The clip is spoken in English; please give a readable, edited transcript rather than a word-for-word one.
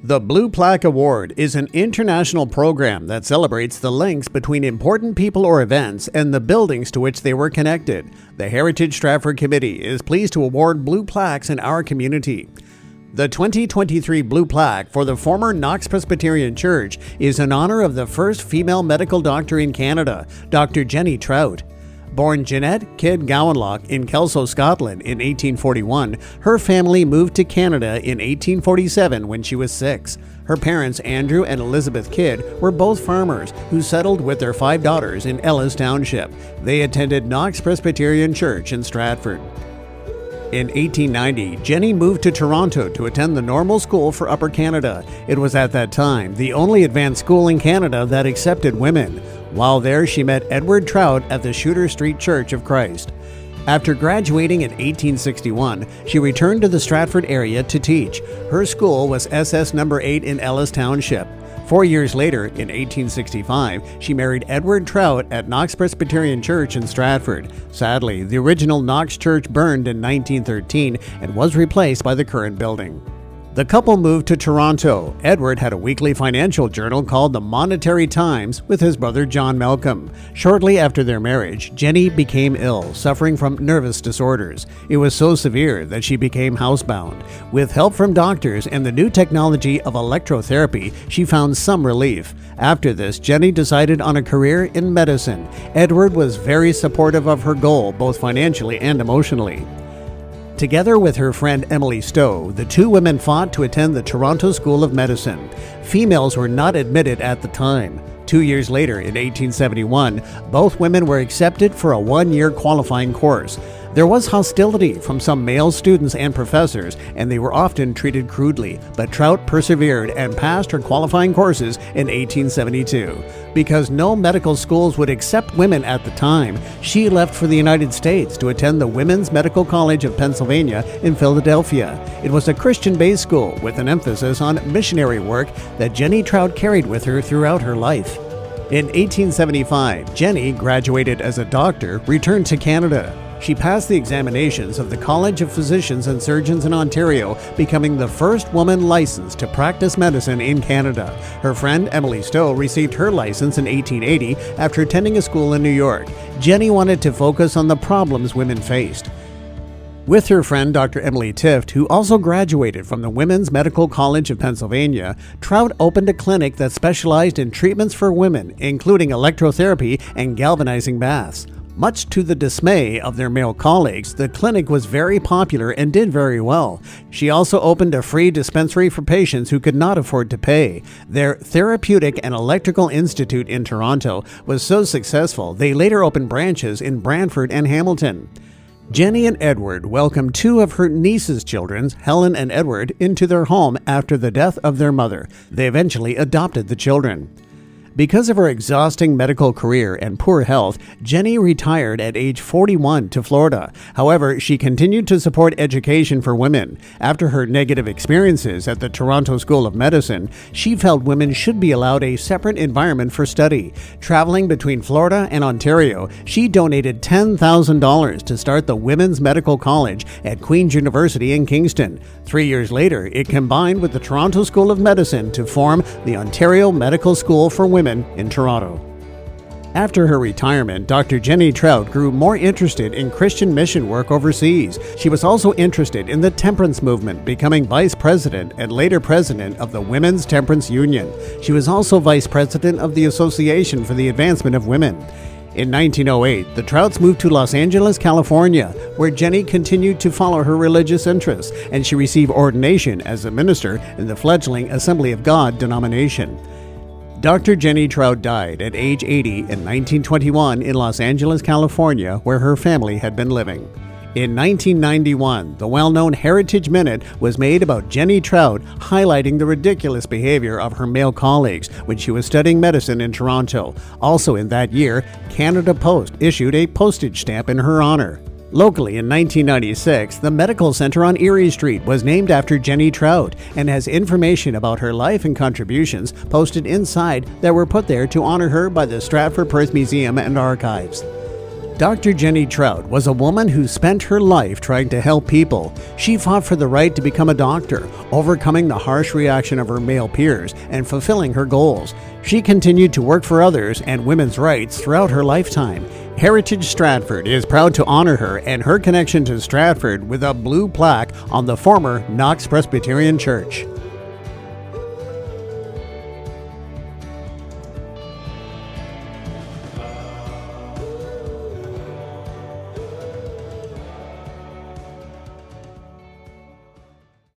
The Blue Plaque Award is an international program that celebrates the links between important people or events and the buildings to which they were connected. The Heritage Stratford Committee is pleased to award blue plaques in our community. The 2023 Blue Plaque for the former Knox Presbyterian Church is in honor of the first female medical doctor in Canada, Dr. Jennie Trout. Born Jeanette Kidd Gowanlock in Kelso, Scotland in 1841, her family moved to Canada in 1847 when she was 6. Her parents, Andrew and Elizabeth Kidd, were both farmers who settled with their 5 daughters in Ellis Township. They attended Knox Presbyterian Church in Stratford. In 1890, Jennie moved to Toronto to attend the Normal School for Upper Canada. It was at that time the only advanced school in Canada that accepted women. While there, she met Edward Trout at the Shooter Street Church of Christ. After graduating in 1861, she returned to the Stratford area to teach. Her school was SS No. 8 in Ellis Township. 4 years later, in 1865, she married Edward Trout at Knox Presbyterian Church in Stratford. Sadly, the original Knox Church burned in 1913 and was replaced by the current building. The couple moved to Toronto. Edward had a weekly financial journal called The Monetary Times with his brother John Malcolm. Shortly after their marriage, Jennie became ill, suffering from nervous disorders. It was so severe that she became housebound. With help from doctors and the new technology of electrotherapy, she found some relief. After this, Jennie decided on a career in medicine. Edward was very supportive of her goal, both financially and emotionally. Together with her friend Emily Stowe, the two women fought to attend the Toronto School of Medicine. Females were not admitted at the time. 2 years later, in 1871, both women were accepted for a one-year qualifying course. There was hostility from some male students and professors, and they were often treated crudely, but Trout persevered and passed her qualifying courses in 1872. Because no medical schools would accept women at the time, she left for the United States to attend the Women's Medical College of Pennsylvania in Philadelphia. It was a Christian-based school with an emphasis on missionary work that Jennie Trout carried with her throughout her life. In 1875, Jennie graduated as a doctor, returned to Canada. She passed the examinations of the College of Physicians and Surgeons in Ontario, becoming the first woman licensed to practice medicine in Canada. Her friend Emily Stowe received her license in 1880 after attending a school in New York. Jennie wanted to focus on the problems women faced. With her friend Dr. Emily Tift, who also graduated from the Women's Medical College of Pennsylvania, Trout opened a clinic that specialized in treatments for women, including electrotherapy and galvanizing baths. Much to the dismay of their male colleagues, the clinic was very popular and did very well. She also opened a free dispensary for patients who could not afford to pay. Their Therapeutic and Electrical Institute in Toronto was so successful, they later opened branches in Brantford and Hamilton. Jennie and Edward welcomed 2 of her niece's children, Helen and Edward, into their home after the death of their mother. They eventually adopted the children. Because of her exhausting medical career and poor health, Jennie retired at age 41 to Florida. However, she continued to support education for women. After her negative experiences at the Toronto School of Medicine, she felt women should be allowed a separate environment for study. Traveling between Florida and Ontario, she donated $10,000 to start the Women's Medical College at Queen's University in Kingston. 3 years later, it combined with the Toronto School of Medicine to form the Ontario Medical School for Women in Toronto. After her retirement, Dr. Jennie Trout grew more interested in Christian mission work overseas. She was also interested in the temperance movement, becoming vice president and later president of the Women's Temperance Union. She was also vice president of the Association for the Advancement of Women. In 1908, the Trouts moved to Los Angeles, California, where Jennie continued to follow her religious interests, and she received ordination as a minister in the fledgling Assembly of God denomination. Dr. Jennie Trout died at age 80 in 1921 in Los Angeles, California, where her family had been living. In 1991, the well-known Heritage Minute was made about Jennie Trout, highlighting the ridiculous behavior of her male colleagues when she was studying medicine in Toronto. Also in that year, Canada Post issued a postage stamp in her honor. Locally in 1996, the Medical Center on Erie Street was named after Jennie Trout and has information about her life and contributions posted inside that were put there to honor her by the Stratford Perth Museum and Archives. Dr. Jennie Trout was a woman who spent her life trying to help people. She fought for the right to become a doctor, overcoming the harsh reaction of her male peers and fulfilling her goals. She continued to work for others and women's rights throughout her lifetime. Heritage Stratford is proud to honor her and her connection to Stratford with a blue plaque on the former Knox Presbyterian Church.